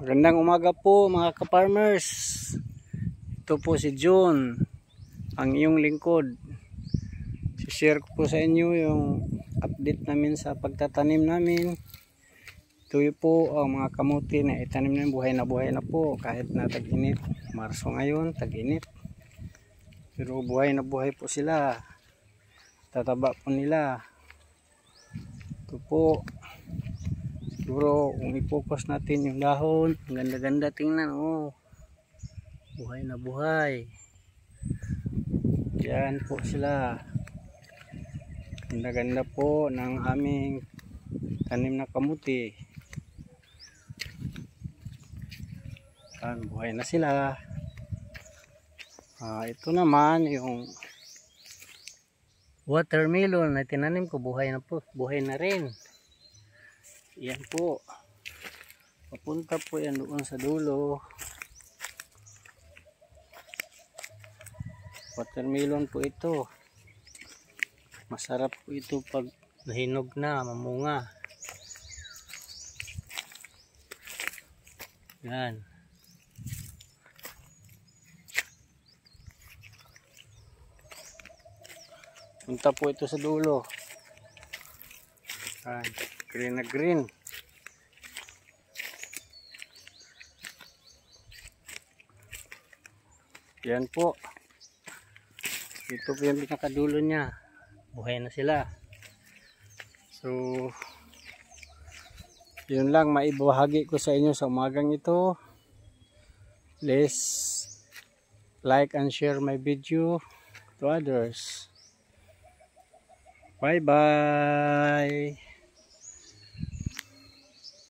Magandang umaga po mga ka-farmers. Ito po si John, ang iyong lingkod. I-share ko po sa inyo yung update namin sa pagtatanim namin. Ito po ang mga kamuti na itanim namin, buhay na po kahit na tag-init. Marso ngayon, tag-init. Pero buhay na buhay po sila. Tataba po nila. Ito po. Siguro kung i-focus natin yung dahon, ang ganda-ganda tingnan, oh. Buhay na buhay. Yan po sila. Ganda-ganda po ng aming tanim na kamuti. Yan, buhay na sila. Ito naman yung watermelon na tinanim ko, buhay na po, buhay na rin. Yan po. Papunta po yan doon sa dulo. Watermelon po ito. Masarap po ito pag nahinog na, mamunga. Yan. Punta po ito sa dulo. Yan. Green na green. Yan po. Ito po yung pinakadulo niya. Buhay na sila. So, yun lang maibahagi ko sa inyo sa umagang ito. Please like and share my video to others. Bye bye.